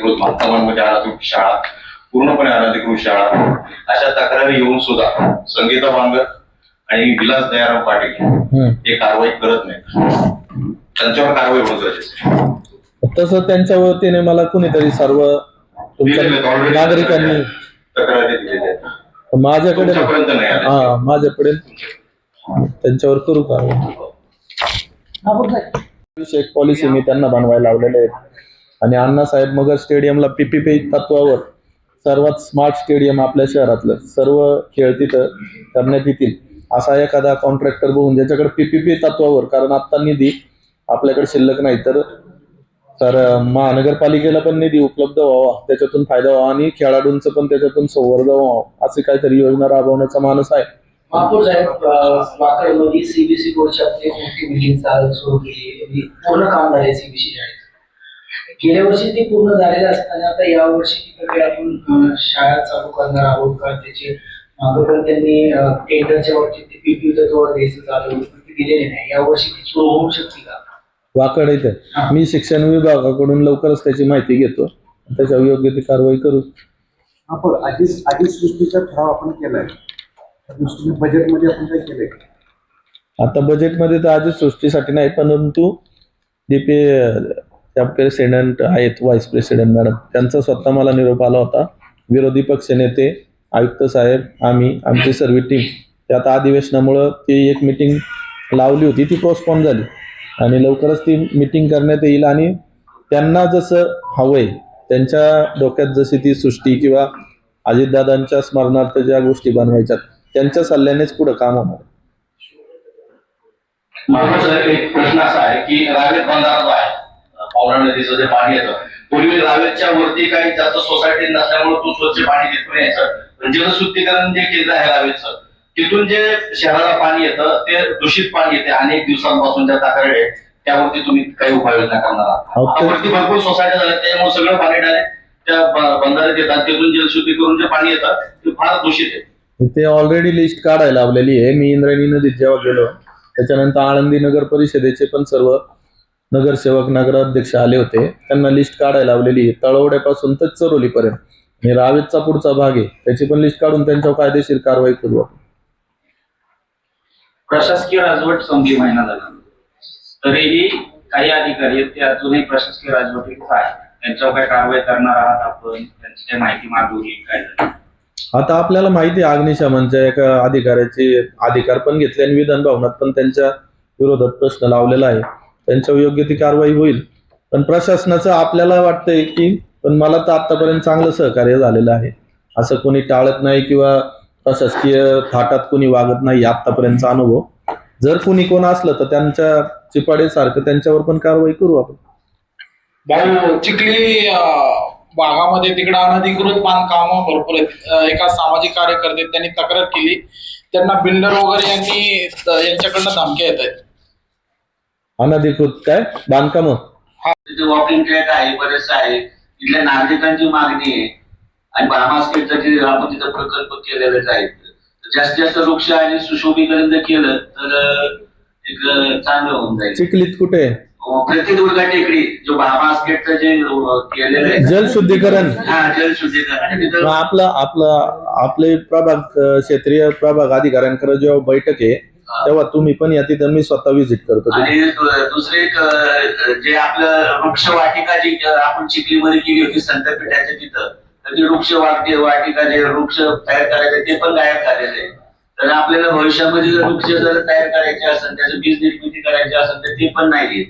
अनधिकृत बांधकामांमध्ये अनधिकृत शाळा, पूर्णपणे अनधिकृत शाळा अशा तक्रारी येऊन सुद्धा संगीता बांगर आणि विलास दयाराम पाटील हे कारवाई करत नाहीत. त्यांच्यावर कारवाई होणं गरजेचं आहे. तसं त्यांच्या वतीने मला कुणीतरी सर्व तुमच्या नागरिकांनी तक्रारी दिलेल्या आहेत. माझ्याकडे नाही आल्या. हा माझ्याकडे त्यांच्यावर करू का एक पॉलिसी मी त्यांना बनवायला लावलेले आहेत. आणि अण्णासाहेब मगर स्टेडियमला पीपीपी तत्वावर सर्वात स्मार्ट स्टेडियम आपल्या शहरातलं सर्व खेळ तिथं करण्यात येतील असा एखादा कॉन्ट्रॅक्टर बघून ज्याच्याकडे पीपीपी तत्वावर, कारण आता निधी आपल्याकडे शिल्लक नाही तर महानगरपालिकेला पण निधी उपलब्ध व्हावा, त्याच्यातून फायदा व्हावा आणि खेळाडूंचं पण त्याच्यातून संवर्धन व्हावं अशी काहीतरी योजना राबवण्याचा मानस आहे. महापौर साहेब, वाकडमध्ये सीबीसी बोर्डच्या मोठी बिल्डिंग सुरू केली, पूर्ण काम झाले सीबीसी शाळेत. गेल्या वर्षी ते पूर्ण झालेलं असताना आता या वर्षी तिकडे आपण शाळा चालू करणार आहोत का, त्याचे मागे पण त्यांनी टेंडरच्या बाबतीत ते पीपी तत्वावर द्यायचं चालू दिलेले नाही. या वर्षी ती सुरू होऊ शकते का? वाकड इथे मी शिक्षण विभागाकडून लवकरच त्याची माहिती घेतो, त्याच्यावर योग्य ती कारवाई करू. आपण आधीच सृष्टीचा ठराव आपण केलाय, त्या दृष्टीने बजेटमध्ये आपण काय केलंय? आता बजेटमध्ये तर आधीच सृष्टीसाठी नाही, परंतु त्या प्रेसिडेंट आहेत व्हाईस प्रेसिडेंट मॅडम, त्यांचा स्वतः मला निरोप आला होता. विरोधी पक्ष नेते, आयुक्त साहेब, आमची सर्व टीम ते आता अधिवेशनामुळं ती एक मिटिंग लावली होती, ती पोस्टपोन झाली आणि लवकरच ती मिटिंग करण्यात येईल. आणि त्यांना जसं हवंय, त्यांच्या डोक्यात जशी ती सृष्टी किंवा अजितदादांच्या स्मरणार्थ ज्या गोष्टी बनवायच्यात त्यांच्या सल्ल्यानेच पुढे काम होणार. एक प्रश्न असा आहे की रावेत बंधारा जो आहे, पवना नदीचं जे पाणी येतं, पूर्वी रावेतच्या वरती काही जास्त सोसायटी नसल्यामुळे तो स्वच्छ पाणी तिथून यायचं, पण जलशुद्धीकरण जे केंद्र आहे रावेतचं, तिथून जे शहराला पाणी येतं ते दूषित पाणी येते. अनेक दिवसांपासून त्या तक्रारी आहेत, त्यावरती तुम्ही काही उपाययोजना करणार आहात? वरती भरपूर सोसायटी झाल्या, त्यामुळे सगळं पाणी डायरेक्ट त्या बंधाऱ्यात येतात, तिथून जलशुद्धी करून जे पाणी येतं ते फार दूषित आहे. ते ऑलरेडी लिस्ट काढायला लावलेली आहे. मी इंद्रायणी नदीत जेव्हा गेलो त्याच्यानंतर आळंदी नगर परिषदेचे पण सर्व नगरसेवक नगराध्यक्ष आले होते, त्यांना लिस्ट काढायला लावलेली आहे तळवड्यापासून तर चरोलीपर्यंत. आणि रावेतचा पुढचा भाग आहे त्याची पण लिस्ट काढून त्यांच्यावर कायदेशीर कारवाई करू आपण. प्रशासकीय राजवट संपली महिना झाला, तरीही काही अधिकारी आहेत ते अजूनही प्रशासकीय राजवटीत आहे. त्यांच्यावर काय कारवाई करणार आहात आपण? त्यांची काही माहिती मागवली काय? आता आपल्याला माहिती आहे अग्निशमनच्या एका अधिकाऱ्याचे अधिकार पण घेतले आणि विधान भवनात पण त्यांच्या विरोधात प्रश्न लावलेला आहे, त्यांच्यावर योग्य ती कारवाई होईल. पण प्रशासनाचं आपल्याला वाटतंय की, पण मला तर आतापर्यंत चांगलं सहकार्य झालेलं आहे, असं कोणी टाळत नाही किंवा प्रशासकीय थाटात कोणी वागत नाही आतापर्यंतचा अनुभव. जर कोणी कोण असलं तर त्यांच्या चिपाडेसारखं त्यांच्यावर पण कारवाई करू आपण. चिखली भागामध्ये तिकडे अनधिकृत बांधकाम भरपूर आहेत. एका सामाजिक कार्यकर्ते त्यांनी तक्रार केली, त्यांना बिल्डर वगैरे यांच्याकडनं धमक्या येत आहेत. अनधिकृत काय बांधकाम? तिथे वॉकिंग ट्रॅक आहे, बरेच आहे, तिथल्या नागरिकांची मागणी आहे. आणि बामास्केटचा जे आपण तिथं प्रकल्प केलेलेच आहेत, जास्तीत जास्त वृक्ष आणि सुशोभीकरण जर केलं तर एक चांगलं होऊन जाईल. चिखलीत कुठे? प्रतिदुर्गा टेकडी जो बामास्केटचं जे केलेलं आहे जलशुद्धीकरण. हा, जलशुद्धीकरण आपले प्रभाग क्षेत्रीय प्रभाग अधिकाऱ्यांकडे जेव्हा बैठक आहे तेव्हा तुम्ही पण या, तिथं मी स्वतः व्हिजिट करतो. आणि दुसरे एक जे आपलं वृक्ष वाटिका जी आपण चिखलीमध्ये केली होती संतपीठाच्या तिथं, तर ती वृक्ष वाटिका जे वृक्ष तयार करायचे ते पण गायब झालेले आहे. तर आपल्याला भविष्यामध्ये जर वृक्ष जर तयार करायचे असेल, त्याचं बीज निर्मिती करायची असेल तर ते पण नाही.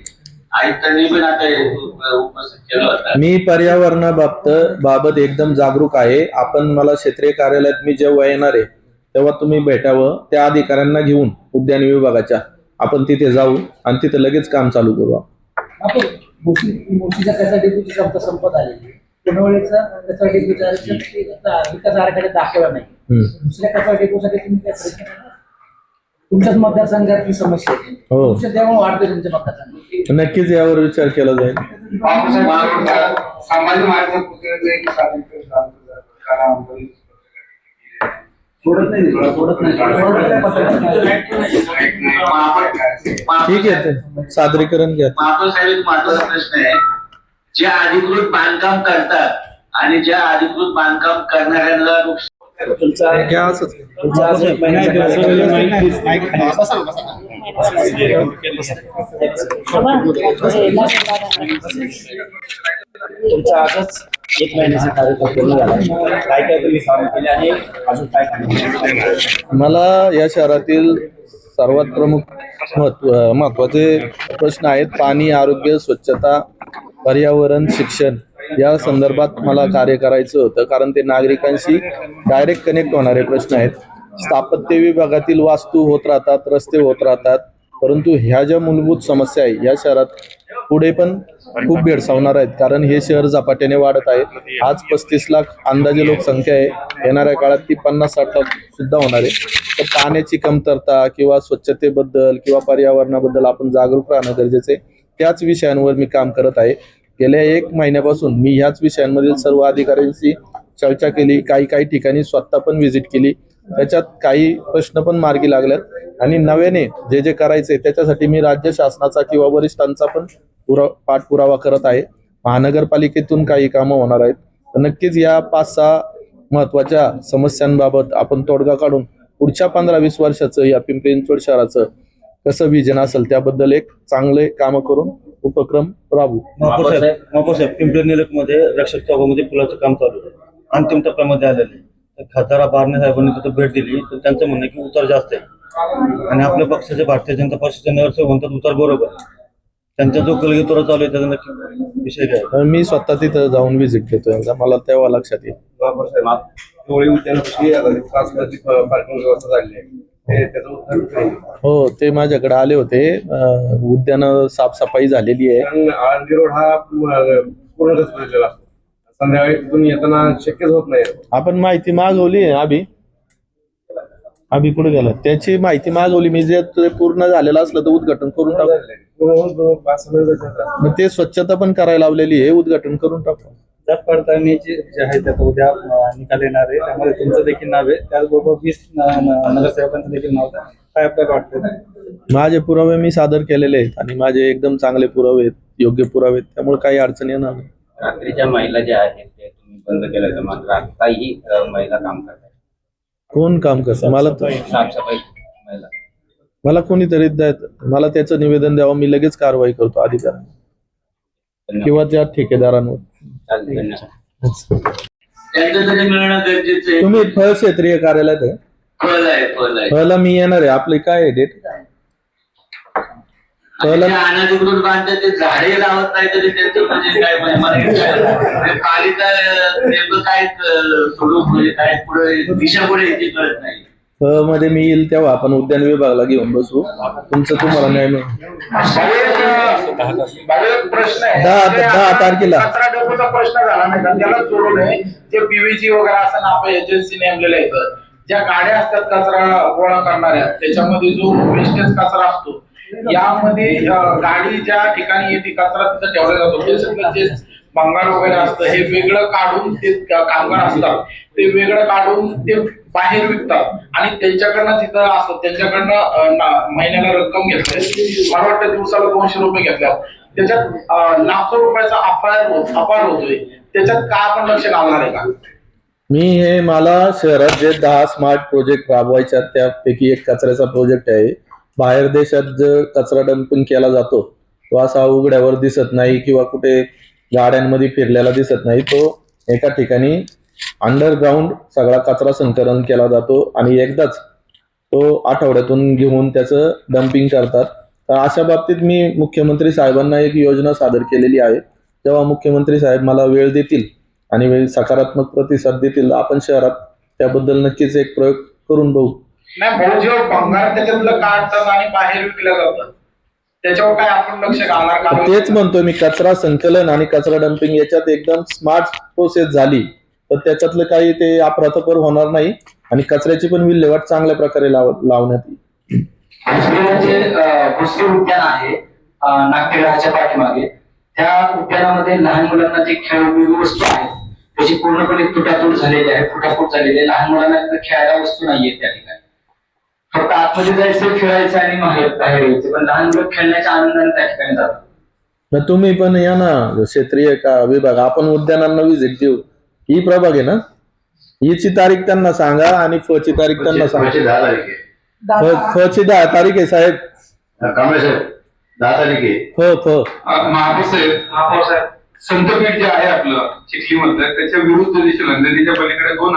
आयुक्तांनी पण आता उपस्थित केलं होतं. मी पर्यावरणाबाबत एकदम जागरूक आहे. आपण मला क्षेत्रीय कार्यालयात मी जेव्हा येणार आहे तेव्हा तुम्ही भेटावं, त्या अधिकाऱ्यांना घेऊन उद्यान विभागाच्या आपण तिथे जाऊ आणि तिथे लगेच काम चालू करू. मूर्तीच्या कचरा डेपोची संपत आलेली, पुनवळीचा कचरा डेपोचा विकास आराखड्यात दाखवला नाही. दुसऱ्या कचरा डेपोसाठी तुम्ही काय प्रयत्न करा? तुमच्याच मतदारसंघातली समस्या आहे, त्यामुळे वाढते तुमच्या मतदारसंघात. नक्कीच यावर विचार केला जाईल. सामान्य मार्ग ठीक आहे, सादरीकरण घ्या. महापौर साहेब, एक महत्वाचा प्रश्न आहे जे अधिकृत बांधकाम करतात आणि ज्या अधिकृत बांधकाम करणाऱ्यांना तुमचा आज एक महिन्याचा तुमचा आजच एक महिन्याचा कार्यक्रम पूर्ण झाला. काय काय तुम्ही काम केले आणि अजून काय काम केले? मला या शहरातील सर्वात प्रमुख महत्वाचे प्रश्न आहेत पाणी, आरोग्य, स्वच्छता, पर्यावरण, शिक्षण या संदर्भात मला कार्य करायचं होतं, कारण ते नागरिकांशी डायरेक्ट कनेक्ट होणारे प्रश्न आहेत. स्थापत्य विभागातील वास्तू होत राहतात, रस्ते होत राहतात, परंतु ह्या ज्या मूलभूत समस्या आहे या शहरात पुढे पण खूप भेडसावणार आहेत, कारण हे शहर झपाट्याने वाढत आहे. आज 35 लाख अंदाजे लोकसंख्या आहे, येणाऱ्या काळात ती 50-60 लाख सुद्धा होणार आहे. तर पाण्याची कमतरता किंवा स्वच्छतेबद्दल किंवा पर्यावरणाबद्दल आपण जागरूक राहणं गरजेचं आहे. त्याच विषयांवर मी काम करत आहे. गेल्या 1 महिन्यापासून मी ह्याच विषयांमधील सर्व अधिकाऱ्यांशी चर्चा केली, काही ठिकाणी स्वतः पण व्हिजिट केली. त्याच्यात काही प्रश्न पण मार्गी लागल्यात आणि नव्याने जे करायचे त्याच्यासाठी मी राज्य शासनाचा किंवा वरिष्ठांचा पण पाठपुरावा करत आहे. महानगरपालिकेतून काही कामं होणार आहेत. तर नक्कीच या 5-6 महत्वाच्या समस्यांबाबत आपण तोडगा काढून पुढच्या 15-20 वर्षाचं या पिंपरी चिंचवड शहराचं कसं विजन असेल त्याबद्दल एक चांगले कामं करून उपक्रम राबवू. महापौर साहेब, पिंपरी निलखमध्ये रक्षक चौकामध्ये पुलाचं काम चालू आहे, अंतिम टप्प्यामध्ये आलेलं आहे. खासदार बारणे साहेबांनी तिथं भेट दिली तर त्यांचं म्हणणं की उतार जास्त आहे आणि आपल्या पक्षाचे भारतीय जनता पक्षाचे नगरसेवक म्हणतात उतार बरोबर. त्यांचा जो कलगीतोरा चालू आहे त्याचा नक्की विषय काय? मी स्वतः तिथं जाऊन व्हिजिट देतो यांचा, मला तेव्हा लक्षात येईल. डोळे उद्यानापाशी पार्किंग व्यवस्था झाली आहे त्याचं उत्तर काय? हो, ते माझ्याकडे आले होते. उद्यान साफसफाई झालेली आहे. कारण आळंदी रोड हा पूर्ण रस्ता असतो, संध्याकाळी तिथून येताना शक्यच होत नाही. आपण माहिती मागवली आहे. अभि कुठे गेला? त्याची माहिती मागवली मी. जे ते पूर्ण झालेलं असलं तर उद्घाटन करून टाकू. मग ते स्वच्छता पण करायला लावलेली आहे, उद्घाटन करून टाकू. जात पडताळणीचे जे आहे त्याचा उद्या निकाल येणार आहे, त्यामध्ये तुमचं देखील नाव आहे, त्याचबरोबर 20 नगरसेवकांचं देखील नाव आहे. काय आपल्याला वाटतं? माझे पुरावे मी सादर केलेले आहेत आणि माझे एकदम चांगले पुरावे आहेत, योग्य पुरावे आहेत, त्यामुळे काही अडचण येणार नाही. रात्रीच्या महिला ज्या आहेत ते तुम्ही बंद केलं तर मात्र आताही महिला काम करतात. कोण काम करतं? साफसफाई महिला मला कोणीतरी मला त्याचं निवेदन द्यावं, मी लगेच कारवाई करतो अधिकाऱ्यांना किंवा त्या ठेकेदारांवर. त्यांचं तरी मिळणं गरजेचं आहे. तुम्ही फळ क्षेत्रीय कार्यालयात आहे? फळ आहे. फळला मी येणार आहे. आपले काय आहे डेट? अनधिकृत बांधतात ते झाडे लावत नाही तरी त्यांचं म्हणजे काय म्हणजे पालिका नेमकं काय स्वरूप म्हणजे काय पुढे दिशा पुढे याची कळत नाही. मध्ये मी येईल तेव्हा आपण उद्यान विभागाला घेऊन बसू. तुमचं तुम्हाला न्याय मिळेल. प्रश्न आहे 10 तारखेला कचरा डेपोचा प्रश्न झाला नाही का? त्याला जोडून आहे जे पीव्हीसी वगैरे असं ना आपल्या एजन्सी नेमलेल्या आहेत, ज्या गाड्या असतात कचरा गोळा करणाऱ्या, त्याच्यामध्ये जो वेस्टेज कचरा असतो, यामध्ये गाडी ज्या ठिकाणी येते कचरा तिथं ठेवला जातो. त्याच्यातलं जे भंगार वगैरे असतं हे वेगळं काढून, ते कामगार असतात ते वेगळं काढून ते बाहेर विकतात आणि त्यांच्याकडनं तिथं असतात, त्यांच्याकडनं महिन्याला रक्कम घेतली, मला वाटतं दिवसाला 200 रुपये घेतल्या. त्याच्यात लाखो रुपयाचा अपार होतोय. त्याच्यात का आपण लक्ष घालणार आहे का? मला शहरात जे 10 स्मार्ट प्रोजेक्ट राबवायचे त्यापैकी एक कचऱ्याचा प्रोजेक्ट आहे. बाहेर देशात जो कचरा डंपिंग केला जातो तो असा उघड्यावर दिसत नाही किंवा कुठे गाड्यांमध्ये फिरलेला दिसत नाही. तो एका ठिकाणी अंडरग्राऊंड सगळा कचरा संकलन केला जातो आणि एकदाच तो आठवड्यातून घेऊन त्याचं डंपिंग करतात. तर अशा बाबतीत मी मुख्यमंत्री साहेबांना एक योजना सादर केलेली आहे. तेव्हा मुख्यमंत्री साहेब मला वेळ देतील आणि सकारात्मक प्रतिसाद देतील, आपण शहरात त्याबद्दल नक्कीच एक प्रयोग करून बघू. नाही भाऊ, जेव्हा भंगार त्याच्यातलं काढतात आणि बाहेर विकल्या जातात त्याच्यावर काय आपण लक्ष घालणार का? तेच म्हणतोय मी, कचरा संकलन आणि कचरा डंपिंग याच्यात एकदम स्मार्ट प्रोसेस झाली तर त्याच्यातलं काही ते अफरातफर होणार नाही आणि कचऱ्याची पण विल्हेवाट चांगल्या प्रकारे लावण्यात येईल. भुसरी उद्यान आहे नाट्यगृहाच्या पाठीमागे, त्या उद्यानामध्ये लहान मुलांना जे खेळणी वस्तू आहेत त्याची पूर्णपणे तुटातूट झालेली आहे, फुटाफूट झालेली आहे. लहान मुलांना खेळायला वस्तू नाहीये त्या ठिकाणी. फक्त आतमध्ये जायचं, खेळायचं आणि बाहेर यायचं, पण लहान मुलं खेळण्याच्या आनंदाने त्या ठिकाणी जातात. मग तुम्ही पण या ना क्षेत्रीय का विभाग, आपण उद्यानांना विजिट देऊ. ही प्रभाग आहे ना, हीची तारीख त्यांना सांगा आणि फ ची तारीख त्यांना सांगा. 10 तारीख आहे. फ ची 10 तारीख आहे साहेब. कांबळे साहेब 10 तारीख आहे. फ महापौर साहेब संतपीठ जे आहे आपलं चिखली मधलं त्याच्या विरुद्ध दिशेला नदीच्या पलीकडे 2